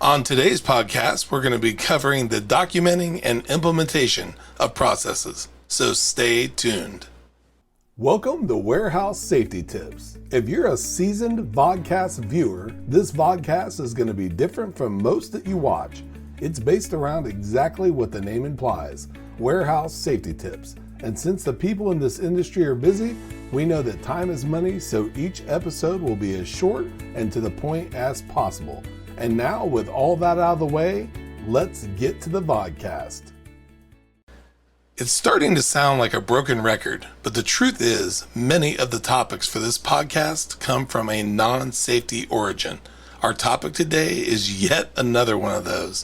On today's podcast, we're going to be covering the documenting and implementation of processes, so stay tuned. Welcome to Warehouse Safety Tips. If you're a seasoned vodcast viewer, this vodcast is going to be different from most that you watch. It's based around exactly what the name implies, warehouse safety tips. And since the people in this industry are busy, we know that time is money, so each episode will be as short and to the point as possible. And now, with all that out of the way, let's get to the vodcast. It's starting to sound like a broken record, but the truth is, many of the topics for this podcast come from a non-safety origin. Our topic today is yet another one of those.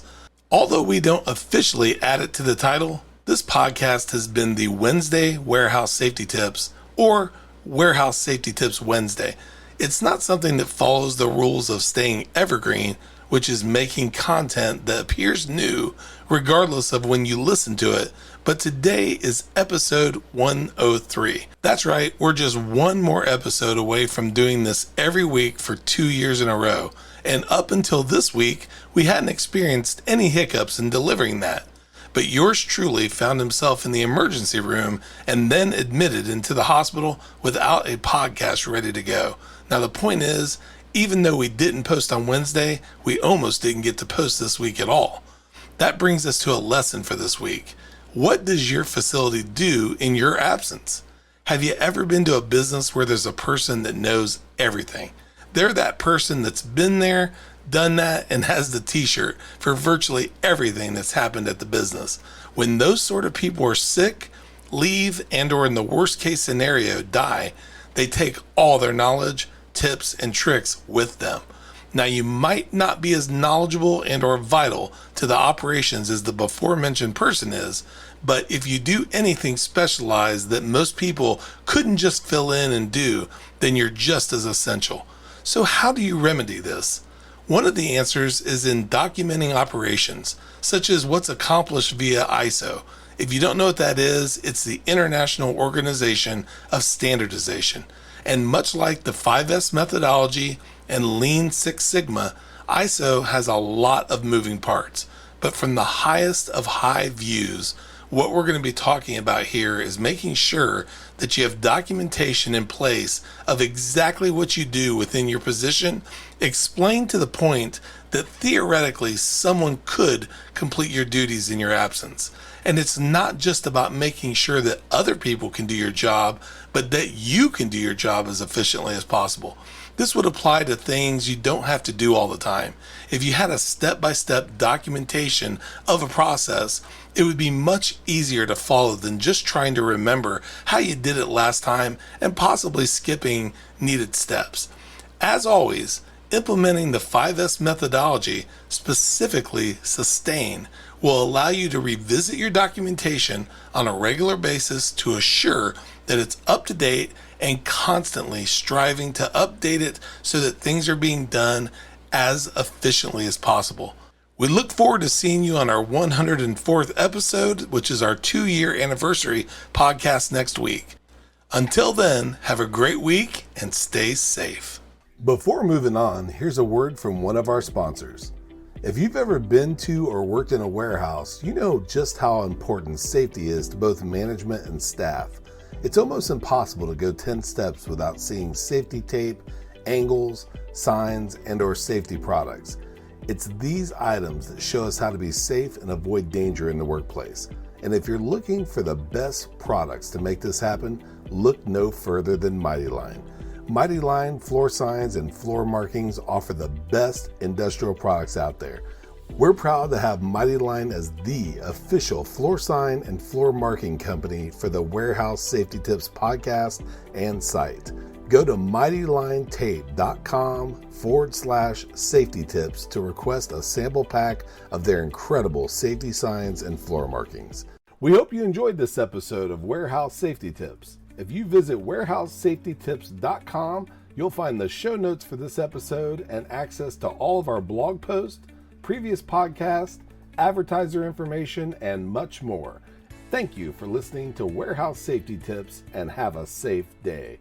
Although we don't officially add it to the title, this podcast has been the Wednesday Warehouse Safety Tips, or Warehouse Safety Tips Wednesday. It's not something that follows the rules of staying evergreen, which is making content that appears new regardless of when you listen to it, but today is episode 103. That's right, we're just one more episode away from doing this every week for 2 years in a row, and up until this week, we hadn't experienced any hiccups in delivering that. But yours truly found himself in the emergency room and then admitted into the hospital without a podcast ready to go. Now the point is, even though we didn't post on Wednesday, we almost didn't get to post this week at all. That brings us to a lesson for this week. What does your facility do in your absence? Have you ever been to a business where there's a person that knows everything? They're that person that's been there, done that, and has the t-shirt for virtually everything that's happened at the business. When those sort of people are sick, leave, and or in the worst case scenario, die, they take all their knowledge, tips, and tricks with them. Now, you might not be as knowledgeable and or vital to the operations as the before mentioned person is, but if you do anything specialized that most people couldn't just fill in and do, then you're just as essential. So how do you remedy this? One of the answers is in documenting operations, such as what's accomplished via ISO. If you don't know what that is, it's the International Organization of Standardization. And much like the 5S methodology and Lean Six Sigma, ISO has a lot of moving parts. But from the highest of high views, what we're going to be talking about here is making sure that you have documentation in place of exactly what you do within your position, explained to the point that theoretically someone could complete your duties in your absence. And it's not just about making sure that other people can do your job, but that you can do your job as efficiently as possible. This would apply to things you don't have to do all the time. If you had a step-by-step documentation of a process, it would be much easier to follow than just trying to remember how you did it last time and possibly skipping needed steps. As always, implementing the 5S methodology, specifically SUSTAIN, will allow you to revisit your documentation on a regular basis to assure that it's up to date and constantly striving to update it so that things are being done as efficiently as possible. We look forward to seeing you on our 104th episode, which is our 2-year anniversary podcast next week. Until then, have a great week and stay safe. Before moving on, here's a word from one of our sponsors. If you've ever been to or worked in a warehouse, you know just how important safety is to both management and staff. It's almost impossible to go 10 steps without seeing safety tape, angles, signs, and or safety products. It's these items that show us how to be safe and avoid danger in the workplace. And if you're looking for the best products to make this happen, look no further than Mighty Line. Mighty Line floor signs and floor markings offer the best industrial products out there. We're proud to have Mighty Line as the official floor sign and floor marking company for the Warehouse Safety Tips podcast and site. Go to mightylinetape.com/safety tips to request a sample pack of their incredible safety signs and floor markings. We hope you enjoyed this episode of Warehouse Safety Tips. If you visit warehousesafetytips.com, you'll find the show notes for this episode and access to all of our blog posts, previous podcasts, advertiser information, and much more. Thank you for listening to Warehouse Safety Tips and have a safe day.